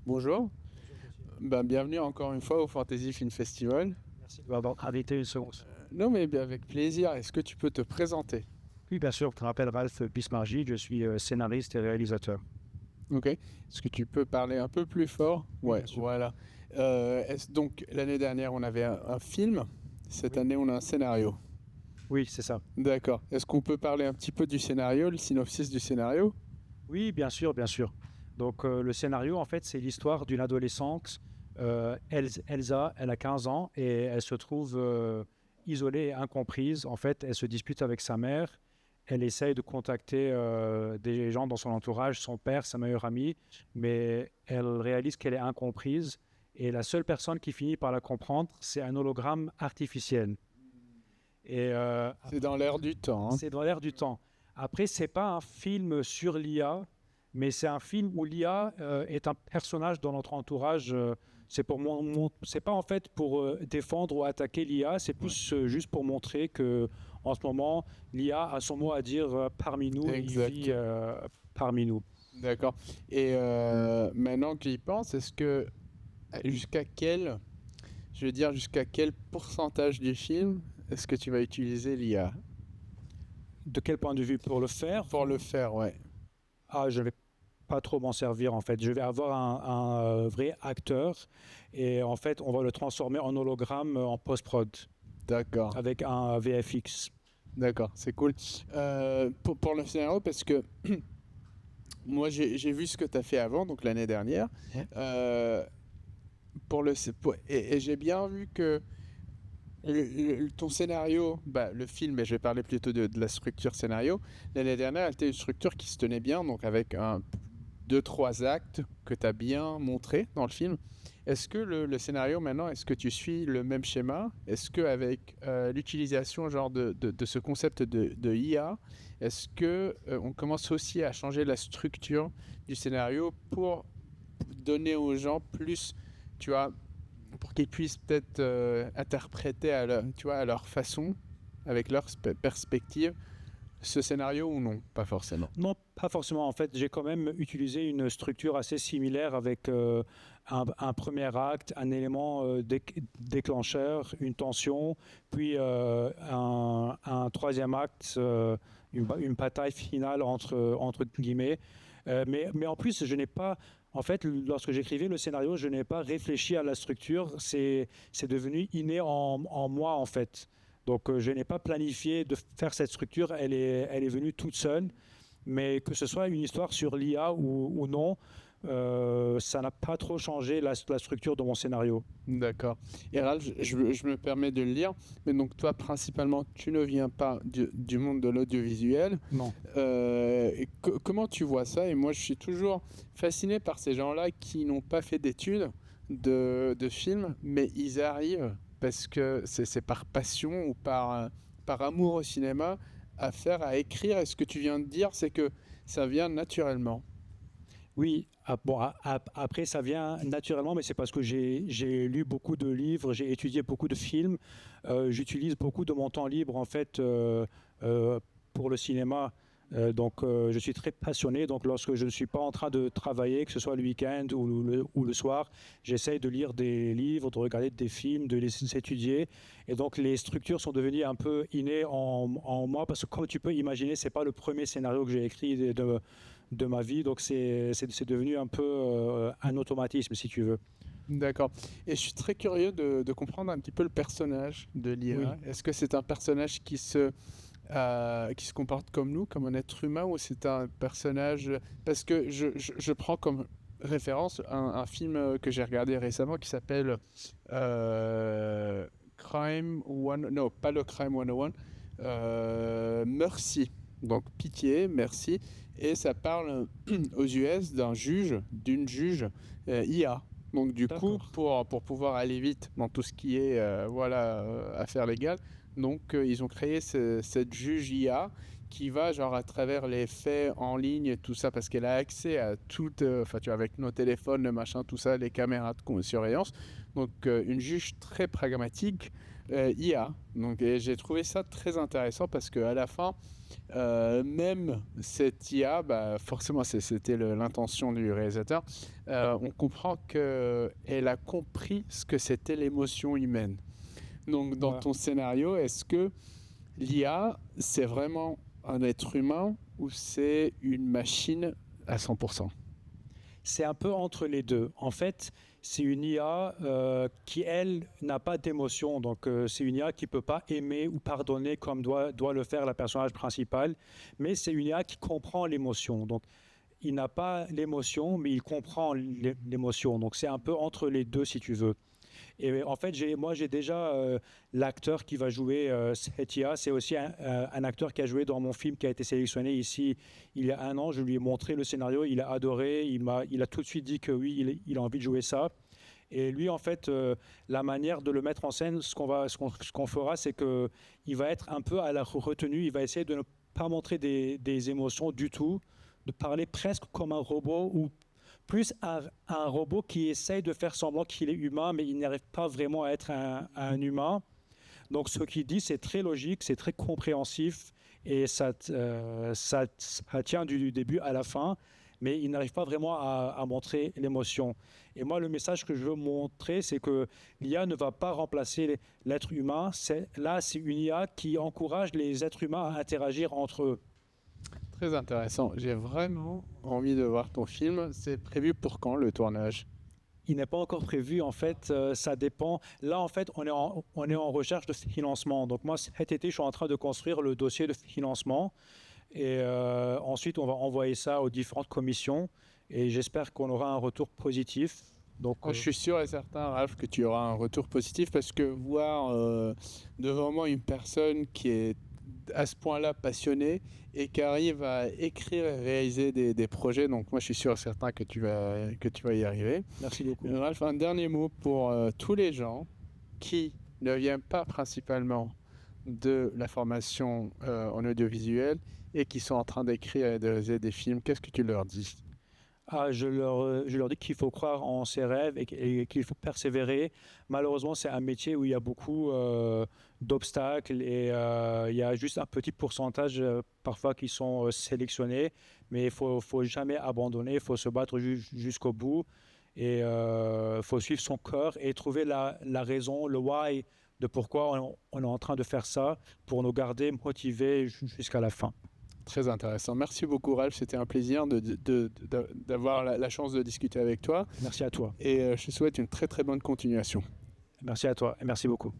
Bonjour, Bonjour monsieur. bienvenue encore une fois au Fantasy Film Festival. Merci de m'avoir invité une seconde. Non mais bien avec plaisir, est-ce que tu peux te présenter? Oui, bien sûr, je m'appelle Ralph Bismargi, je suis scénariste et réalisateur. Ok. Est-ce que tu peux parler un peu plus fort? Oui, Ouais, bien sûr. voilà. Donc l'année dernière on avait un film, cette Oui, année on a un scénario. oui, c'est ça. D'accord. Est-ce qu'on peut parler un petit peu du scénario, le synopsis du scénario? Oui, bien sûr, bien sûr. Donc, le scénario, en fait, c'est l'histoire d'une adolescente, Elsa, elle a 15 ans et elle se trouve isolée et incomprise. En fait, elle se dispute avec sa mère. Elle essaye de contacter des gens dans son entourage, son père, sa meilleure amie, mais elle réalise qu'elle est incomprise. Et la seule personne qui finit par la comprendre, c'est un hologramme artificiel. Et C'est dans l'air du temps, hein. c'est dans l'air du temps. Après, c'est pas un film sur l'IA, mais c'est un film où l'IA est un personnage dans notre entourage. C'est pour c'est pas en fait pour défendre ou attaquer l'IA, c'est Ouais. plus juste pour montrer que en ce moment l'IA a son mot à dire parmi nous et il vit Exact. parmi nous. D'accord. Et maintenant que j'y pense, est-ce que jusqu'à quel, je veux dire, jusqu'à quel pourcentage du film est-ce que tu vas utiliser l'IA? De quel point de vue pour le faire? Pour le faire, ouais. Ah, je vais pas trop m'en servir en fait. Je vais avoir un vrai acteur et en fait, on va le transformer en hologramme en post-prod D'accord, avec un VFX. d'accord, c'est cool. Pour le scénario, parce que moi j'ai vu ce que tu as fait avant, donc l'année dernière. Ouais. Euh, et j'ai bien vu que ton scénario, le film, et je vais parler plutôt de la structure scénario, l'année dernière, elle était une structure qui se tenait bien, donc avec deux, trois actes que tu as bien montré dans le film. Est-ce que le scénario maintenant, est-ce que tu suis le même schéma? Est-ce qu'avec l'utilisation genre de ce concept de IA, est-ce que on commence aussi à changer la structure du scénario pour donner aux gens plus, tu vois, pour qu'ils puissent peut-être interpréter tu vois, à leur façon, avec leur perspective, ce scénario ou non? Pas forcément. Non, pas forcément. En fait, j'ai quand même utilisé une structure assez similaire avec un premier acte, un élément déclencheur, une tension, puis un troisième acte, une bataille finale entre guillemets. Mais en plus, je n'ai pas, en fait, lorsque j'écrivais le scénario, je n'ai pas réfléchi à la structure. C'est devenu inné en moi, en fait. Donc, je n'ai pas planifié de faire cette structure. Elle est venue toute seule. Mais que ce soit une histoire sur l'IA ou non, ça n'a pas trop changé la structure de mon scénario. D'accord. Et Ralph, je me permets de le lire, mais donc toi, principalement, tu ne viens pas du monde de l'audiovisuel. Non. Comment tu vois ça? Et moi, je suis toujours fasciné par ces gens-là qui n'ont pas fait d'études de film, mais ils arrivent, parce que c'est par passion ou par amour au cinéma, à écrire. Et ce que tu viens de dire, c'est que ça vient naturellement. Oui, bon, après ça vient naturellement, mais c'est parce que j'ai lu beaucoup de livres, j'ai étudié beaucoup de films, j'utilise beaucoup de mon temps libre en fait euh, pour le cinéma. Donc je suis très passionné. Donc lorsque je ne suis pas en train de travailler, que ce soit le week-end ou le soir, j'essaye de lire des livres, de regarder des films, de les étudier. Et donc les structures sont devenues un peu innées en moi parce que comme tu peux imaginer, c'est pas le premier scénario que j'ai écrit de ma vie. Donc c'est devenu un peu un automatisme, si tu veux. D'accord. Et je suis très curieux de comprendre un petit peu le personnage de l'IA. Oui. Est-ce que c'est un personnage qui se comporte comme nous, comme un être humain, ou c'est un personnage... Parce que je prends comme référence un film que j'ai regardé récemment qui s'appelle Crime One... Non, pas le Crime 101. Mercy. Donc pitié, merci. Et ça parle aux US d'une juge IA. Donc du coup, D'accord. pour pouvoir aller vite dans tout ce qui est affaires légales, donc ils ont créé cette juge IA qui va genre à travers les faits en ligne, tout ça, parce qu'elle a accès à tout, enfin tu vois, avec nos téléphones, le machin, tout ça, les caméras de surveillance. Donc une juge très pragmatique IA. Donc, et j'ai trouvé ça très intéressant parce qu'à la fin, même cette IA, bah, forcément c'était l'intention du réalisateur, on comprend qu'elle a compris ce que c'était l'émotion humaine. Donc dans Ouais. ton scénario, est-ce que l'IA, c'est vraiment un être humain ou c'est une machine à 100%? C'est un peu entre les deux. En fait, c'est une IA qui, elle, n'a pas d'émotion. Donc, c'est une IA qui ne peut pas aimer ou pardonner comme doit le faire la personnage principal. Mais c'est une IA qui comprend l'émotion. Donc, il n'a pas l'émotion, mais il comprend l'émotion. Donc, c'est un peu entre les deux, si tu veux. Et en fait, moi, j'ai déjà l'acteur qui va jouer cette IA. C'est aussi un acteur qui a joué dans mon film qui a été sélectionné ici il y a un an. Je lui ai montré le scénario, il a adoré, il a tout de suite dit que oui, il a envie de jouer ça. Et lui, en fait, la manière de le mettre en scène, ce qu'on fera, c'est qu'il va être un peu à la retenue. Il va essayer de ne pas montrer des émotions du tout, de parler presque comme un robot ou plus un robot qui essaye de faire semblant qu'il est humain, mais il n'arrive pas vraiment à être un humain. Donc ce qu'il dit, c'est très logique, c'est très compréhensif, et ça tient du début à la fin, mais il n'arrive pas vraiment à montrer l'émotion. Et moi, le message que je veux montrer, c'est que l'IA ne va pas remplacer l'être humain. Là, c'est une IA qui encourage les êtres humains à interagir entre eux. Très intéressant. J'ai vraiment envie de voir ton film. C'est prévu pour quand le tournage? Il n'est pas encore prévu, en fait, ça dépend. Là, en fait, on est en recherche de financement. Donc moi, cet été, je suis en train de construire le dossier de financement. Et ensuite, on va envoyer ça aux différentes commissions. Et j'espère qu'on aura un retour positif. Donc, Je suis sûr et certain, Ralph, que tu auras un retour positif parce que voir devant moi une personne qui est à ce point-là passionnée et qui arrive à écrire et réaliser des projets, donc moi je suis sûr et certain que tu vas y arriver. merci beaucoup. Ralph, un dernier mot pour tous les gens qui ne viennent pas principalement de la formation en audiovisuel et qui sont en train d'écrire et de réaliser des films. Qu'est-ce que tu leur dis? Ah, je leur dis qu'il faut croire en ses rêves et qu'il faut persévérer. Malheureusement, c'est un métier où il y a beaucoup d'obstacles et il y a juste un petit pourcentage parfois qui sont sélectionnés. Mais faut jamais abandonner, il faut se battre jusqu'au bout et faut suivre son cœur et trouver la raison, le why de pourquoi on est en train de faire ça pour nous garder motivés jusqu'à la fin. Très intéressant. Merci beaucoup, Ralph. C'était un plaisir d'avoir la chance de discuter avec toi. Merci à toi. Et je te souhaite une très très bonne continuation. Merci à toi et merci beaucoup.